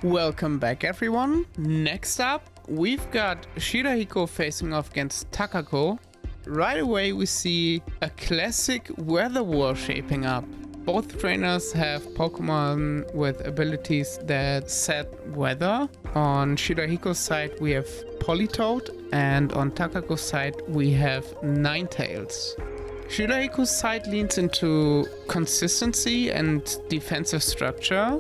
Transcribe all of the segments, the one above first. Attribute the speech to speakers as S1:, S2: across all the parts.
S1: Welcome back everyone. Next up, we've got Shirahiko facing off against Takako. Right away we see a classic weather war shaping up. Both trainers have Pokemon with abilities that set weather. On Shirahiko's side we have Politoed, and on Takako's side we have Ninetales. Shirahiko's side leans into consistency and defensive structure.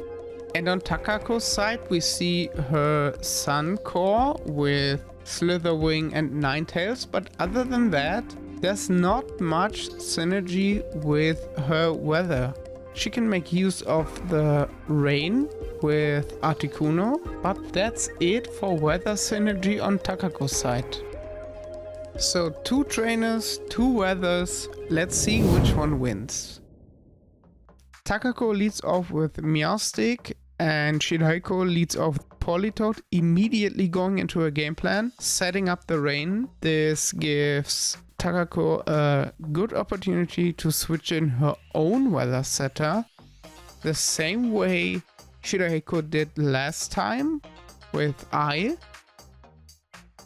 S1: And on Takako's side we see her Sun Core with Slitherwing and Ninetales, but other than that, there's not much synergy with her weather. She can make use of the rain with Articuno, but that's it for weather synergy on Takako's side. So 2 trainers, 2 weathers, let's see which one wins. Takako leads off with Meowstic and Shirahiko leads off with Politoed, immediately going into a game plan, setting up the rain. This gives Takako a good opportunity to switch in her own weather setter, the same way Shirahiko did last time with I.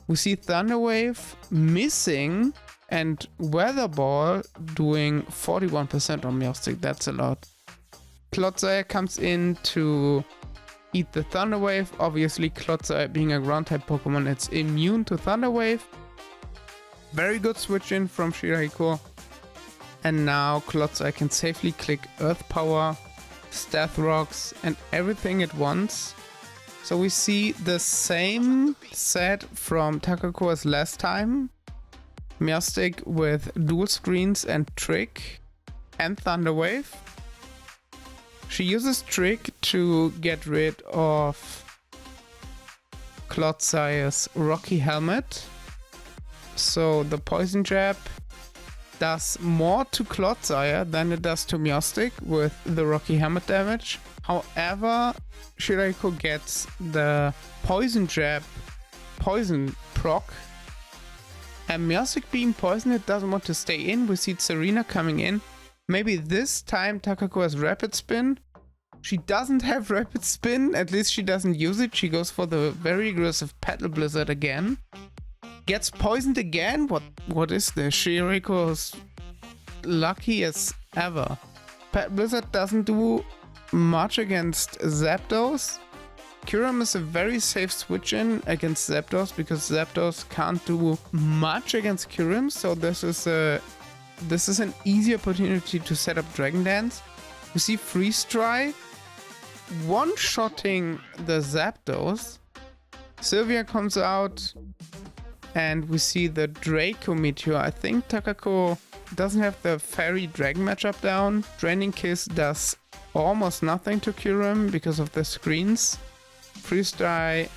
S1: We see Thunder Wave missing and Weather Ball doing 41% on Meowstic, that's a lot. Clodsire comes in to eat the Thunder Wave. Obviously, Clodsire being a ground type Pokemon, it's immune to Thunder Wave. Very good switch in from Shirahiko. And now Clodsire can safely click Earth Power, Stealth Rocks, and everything at once. So we see the same set from Takako as last time. Meowstic with dual screens and Trick and Thunder Wave. She uses Trick to get rid of Clodsire's Rocky Helmet. So the Poison Jab does more to Clodsire than it does to Meowstic with the Rocky Helmet damage. However, Shirahiko gets the Poison Jab Poison proc. And Meowstic being poisoned, it doesn't want to stay in. We see Serena coming in. Maybe this time Takako has Rapid Spin. She doesn't have Rapid Spin, at least she doesn't use it. She goes for the very aggressive Petal Blizzard again. Gets poisoned again? What is this? Shirahiko's lucky as ever. Petal Blizzard doesn't do much against Zapdos. Kyurem is a very safe switch in against Zapdos because Zapdos can't do much against Kyurem, so this is an easy opportunity to set up Dragon Dance. We see Freeze Dry one-shotting the Zapdos. Sylvia comes out and we see the Draco Meteor. I think Takako doesn't have the Fairy Dragon matchup down. Draining Kiss does almost nothing to Kyurem because of the screens. Freeze Dry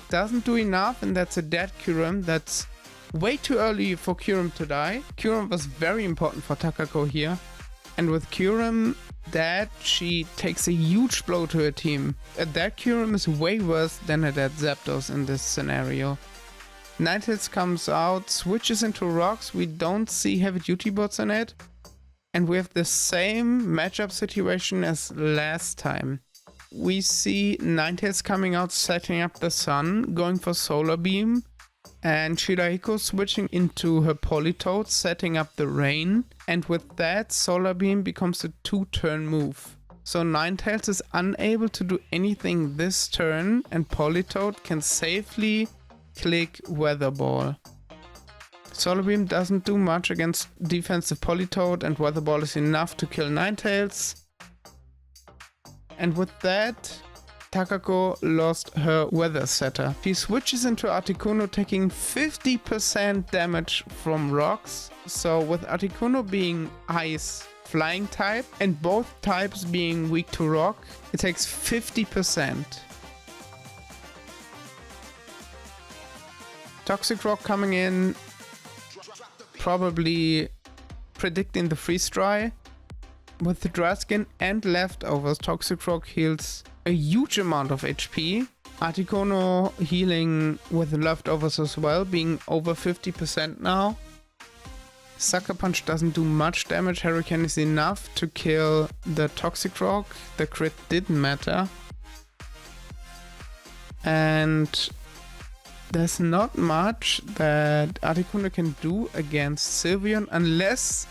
S1: doesn't do enough, and that's a dead Kyurem. That's way too early for Kyurem to die. Kyurem was very important for Takako here. And with Kyurem dead, she takes a huge blow to her team. A dead Kyurem is way worse than a dead Zapdos in this scenario. Ninetales comes out, switches into rocks. We don't see heavy duty bots in it. And we have the same matchup situation as last time. We see Ninetales coming out, setting up the sun, going for Solar Beam. And Shirahiko switching into her Politoed, setting up the rain. And with that, Solar Beam becomes a 2-turn move. So Ninetales is unable to do anything this turn, and Politoed can safely click Weather Ball. Solar Beam doesn't do much against defensive Politoed, and Weather Ball is enough to kill Ninetales. And with that, Takako lost her weather setter. She switches into Articuno, taking 50% damage from rocks. So with Articuno being ice flying type and both types being weak to rock, it takes 50%. Toxic Rock coming in, probably predicting the Freeze Dry. With the Dry Skin and Leftovers, Toxic Rock heals a huge amount of HP. Articuno healing with Leftovers as well, being over 50% now. Sucker Punch doesn't do much damage. Hurricane is enough to kill the Toxic Rock. The crit didn't matter. And there's not much that Articuno can do against Sylveon unless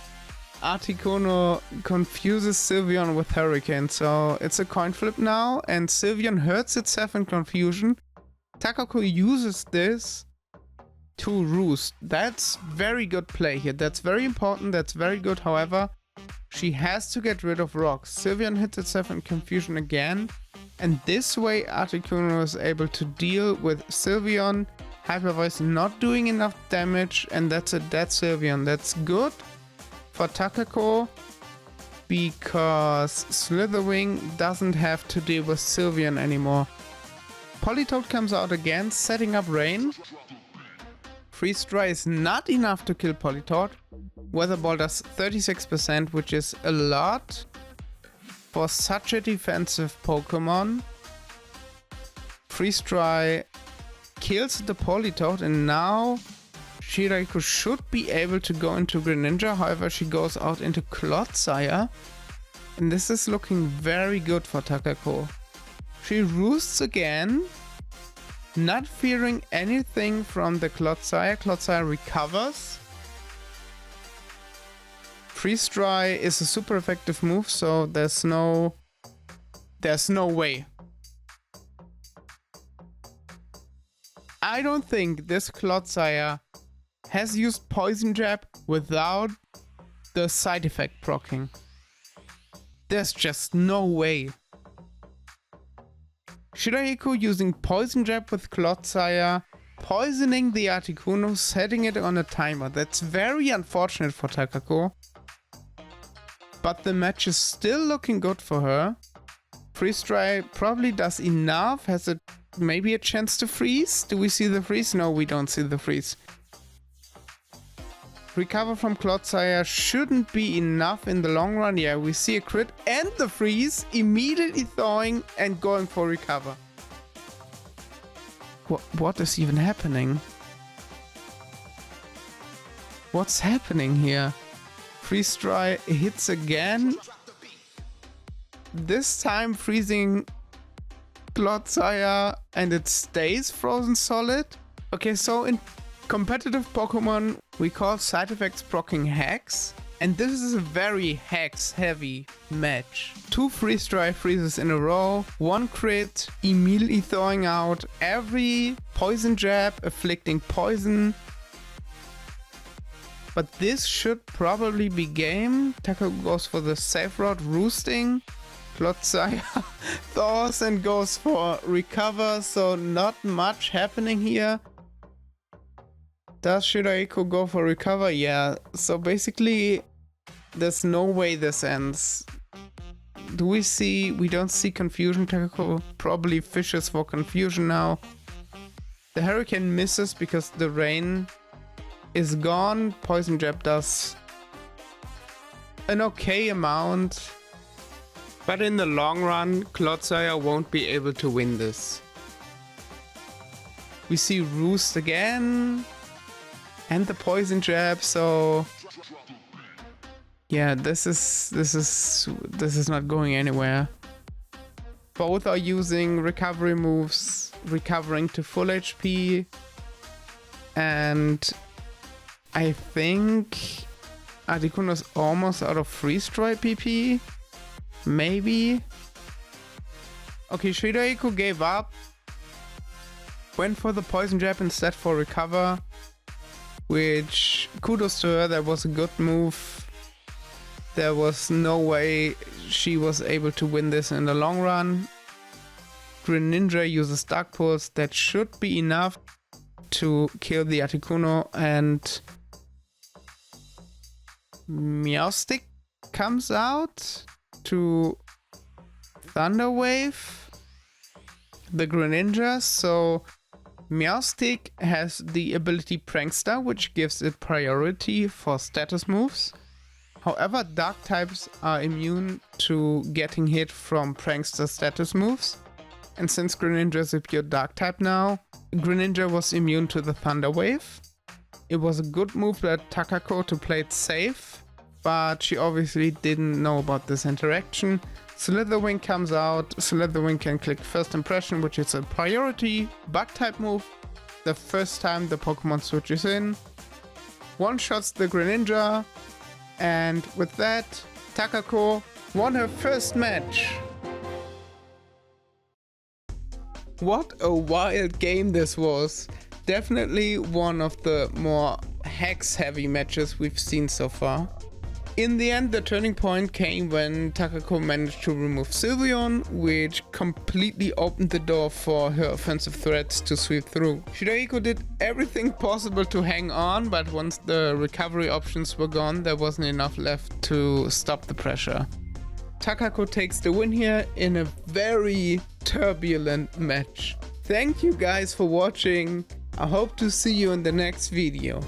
S1: Articuno confuses Sylveon with Hurricane. So it's a coin flip now, and Sylveon hurts itself in confusion. Takako uses this to roost. That's very good play here. That's very important. That's very good. However, she has to get rid of rocks. Sylveon hits itself in confusion again. And this way Articuno is able to deal with Sylveon. Hyper Voice not doing enough damage, and that's a dead Sylveon. That's good for Takako because Slitherwing doesn't have to deal with Sylveon anymore. Politoed comes out again, setting up Rain. Freeze Dry is not enough to kill Politoed. Weather Ball does 36%, which is a lot for such a defensive Pokemon. Freeze Dry kills the Politoed, and now Shirahiko should be able to go into Greninja. However, she goes out into Clodsire, and this is looking very good for Takako. She roosts again, not fearing anything from the Clodsire. Clodsire recovers. Freeze Dry is a super effective move, so there's no way. I don't think this Clodsire has used Poison Jab without the side effect proccing. There's just no way. Shirahiko using Poison Jab with Clodsire, poisoning the Articuno, setting it on a timer. That's very unfortunate for Takako. But the match is still looking good for her. Freeze Dry probably does enough. Has it maybe a chance to freeze? Do we see the freeze? No, we don't see the freeze. Recover from Clodsire shouldn't be enough in the long run. Yeah, we see a crit and the freeze, immediately thawing and going for recover. What is even happening? What's happening here? Freeze Dry hits again. This time freezing Clodsire, and it stays frozen solid. Okay, so in competitive Pokemon we call side effects proccing hacks, and this is a very hacks heavy match. 2 Freeze Dry freezes in a row, 1 crit, immediately thawing out, every Poison Jab afflicting poison. But this should probably be game. Takako goes for the safe route, roosting. Clodsire thaws and goes for recover, so not much happening here. Does Shirahiko go for recover? Yeah, so basically there's no way this ends. We don't see confusion. Takako probably fishes for confusion now. The Hurricane misses because the rain is gone. Poison Jab does an okay amount, but in the long run Clodsire won't be able to win this. We see Roost again and the Poison Jab, so yeah, this is not going anywhere. Both are using recovery moves, recovering to full HP, and I think Articuno's almost out of Freeze Dry PP. Maybe. Okay, Shirahiko gave up. Went for the Poison Jab instead for recover. Which, kudos to her, that was a good move. There was no way she was able to win this in the long run. Greninja uses Dark Pulse. That should be enough to kill the Articuno, and Meowstic comes out to Thunder Wave the Greninja. So Meowstic has the ability Prankster, which gives it priority for status moves. However, Dark types are immune to getting hit from Prankster status moves. And since Greninja is a pure Dark type now, Greninja was immune to the Thunder Wave. It was a good move by Takako to play it safe, but she obviously didn't know about this interaction. Slitherwing comes out. Slitherwing can click First Impression, which is a priority bug type move. The first time the Pokemon switches in. One-shots the Greninja. And with that, Takako won her first match. What a wild game this was. Definitely one of the more hex-heavy matches we've seen so far. In the end, the turning point came when Takako managed to remove Sylveon, which completely opened the door for her offensive threats to sweep through. Shirahiko did everything possible to hang on, but once the recovery options were gone, there wasn't enough left to stop the pressure. Takako takes the win here in a very turbulent match. Thank you guys for watching. I hope to see you in the next video.